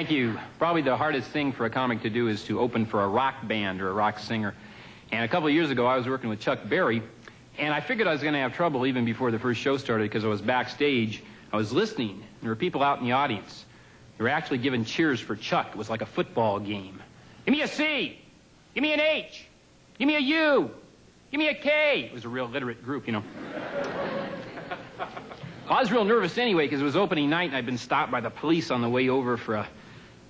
Thank you. Probably the hardest thing for a comic to do is to open for a rock band or a rock singer. And a couple of years ago, I was working with Chuck Berry, and I figured I was going to have trouble even before the first show started because I was backstage. I was listening, and there were people out in the audience. They were actually giving cheers for Chuck. It was like a football game. Give me a C. Give me an H. Give me a U. Give me a K. It was a real literate group, you know. Well, I was real nervous anyway because it was opening night and I'd been stopped by the police on the way over for a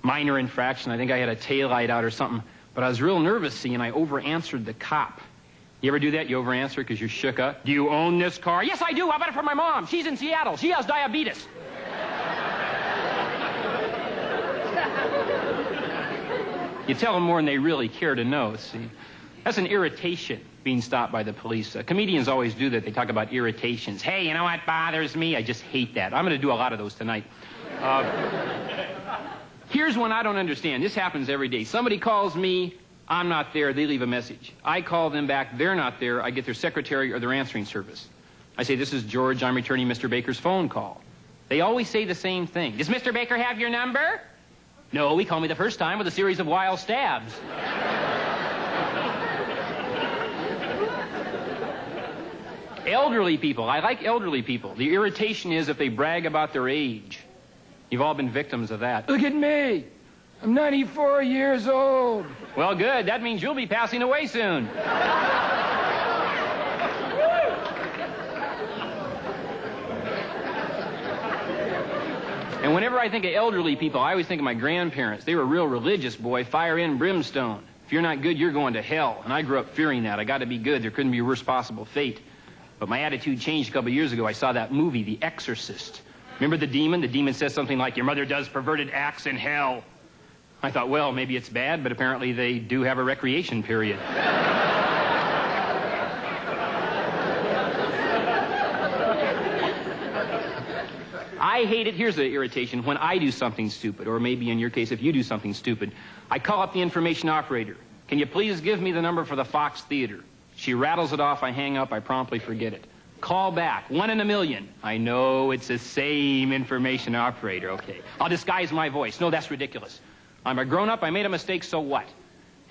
minor infraction. I think I had a taillight out or something. But I was real nervous, see, and I over-answered the cop. You ever do that? You over-answer because you're shook up? Do you own this car? Yes, I do. I bought it from my mom. She's in Seattle. She has diabetes. You tell them more than they really care to know, see. That's an irritation, being stopped by the police. Comedians always do that. They talk about irritations. Hey, you know what bothers me? I just hate that. I'm going to do a lot of those tonight. Here's one I don't understand. This happens every day. Somebody calls me, I'm not there, they leave a message. I call them back, they're not there, I get their secretary or their answering service. I say, this is George, I'm returning Mr. Baker's phone call. They always say the same thing. Does Mr. Baker have your number? No, he called me the first time with a series of wild stabs. Elderly people, I like elderly people. The irritation is if they brag about their age. You've all been victims of that. Look at me. I'm 94 years old. Well, good. That means you'll be passing away soon. And whenever I think of elderly people, I always think of my grandparents. They were real religious, boy. Fire and brimstone. If you're not good, you're going to hell. And I grew up fearing that. I got to be good. There couldn't be a worse possible fate. But my attitude changed a couple of years ago. I saw that movie, The Exorcist. Remember the demon? The demon says something like, your mother does perverted acts in hell. I thought, well, maybe it's bad, but apparently they do have a recreation period. I hate it. Here's the irritation. When I do something stupid, or maybe in your case, if you do something stupid, I call up the information operator. Can you please give me the number for the Fox Theater? She rattles it off. I hang up. I promptly forget it. Call back. 1 in a million. I know it's the same information operator. Okay. I'll disguise my voice. No, that's ridiculous. I'm a grown-up. I made a mistake, so what?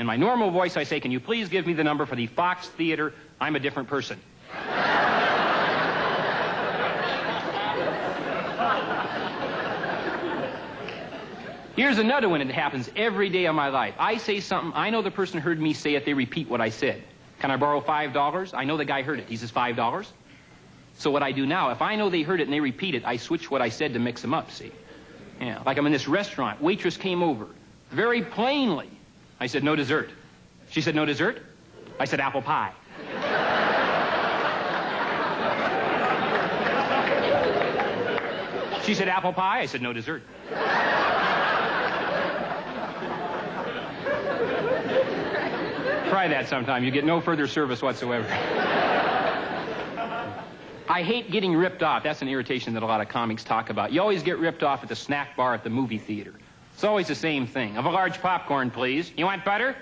In my normal voice, I say, can you please give me the number for the Fox Theater? I'm a different person. Here's another one that happens every day of my life. I say something. I know the person heard me say it. They repeat what I said. Can I borrow $5? I know the guy heard it. He says $5. So what I do now, if I know they heard it and they repeat it, I switch what I said to mix them up, see? Yeah, like I'm in this restaurant. Waitress came over. Very plainly. I said, no dessert. She said, no dessert? I said, apple pie. She said, apple pie? I said, no dessert. Try that sometime. You get no further service whatsoever. I hate getting ripped off. That's an irritation that a lot of comics talk about. You always get ripped off at the snack bar at the movie theater. It's always the same thing. Of a large popcorn, please. You want butter?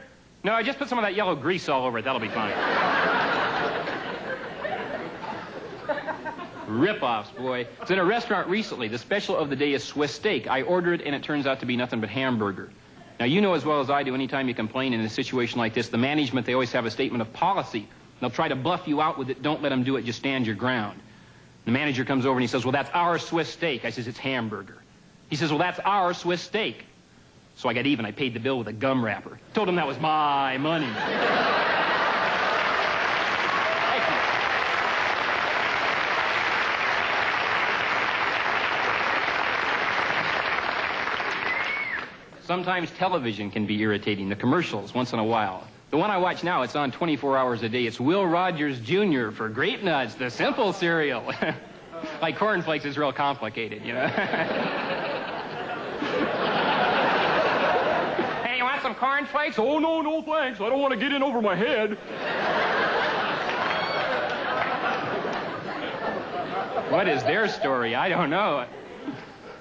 No, just put some of that yellow grease all over it. That'll be fine. Rip-offs, boy. I was in a restaurant recently. The special of the day is Swiss steak. I ordered it, and it turns out to be nothing but hamburger. Now, you know as well as I do, anytime you complain in a situation like this, the management, they always have a statement of policy. They'll try to bluff you out with it. Don't let them do it. Just stand your ground. The manager comes over and he says, well, that's our Swiss steak. I says, it's hamburger. He says, well, that's our Swiss steak. So I got even. I paid the bill with a gum wrapper. Told him that was my money. Thank you. Sometimes television can be irritating. The commercials, once in a while. The one I watch now, it's on 24 hours a day. It's Will Rogers Jr. for Grape Nuts, the simple cereal. Like cornflakes is real complicated, you know. Hey, you want some cornflakes? Oh, no, no, thanks. I don't want to get in over my head. What is their story? I don't know.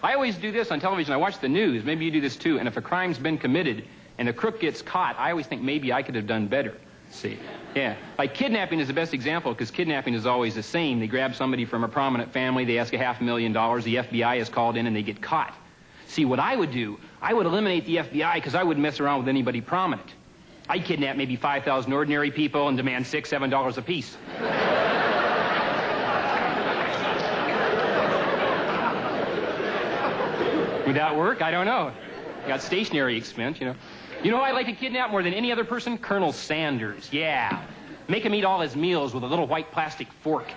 I always do this on television. I watch the news. Maybe you do this too. And if a crime's been committed and the crook gets caught, I always think maybe I could have done better. See? Yeah. Like kidnapping is the best example because kidnapping is always the same. They grab somebody from a prominent family. They ask $500,000. The FBI is called in and they get caught. See, what I would do, I would eliminate the FBI because I wouldn't mess around with anybody prominent. I'd kidnap maybe 5,000 ordinary people and demand $6, $7 apiece. Would that work? I don't know. Got stationary expense, you know. You know who I'd like to kidnap more than any other person? Colonel Sanders. Yeah. Make him eat all his meals with a little white plastic fork.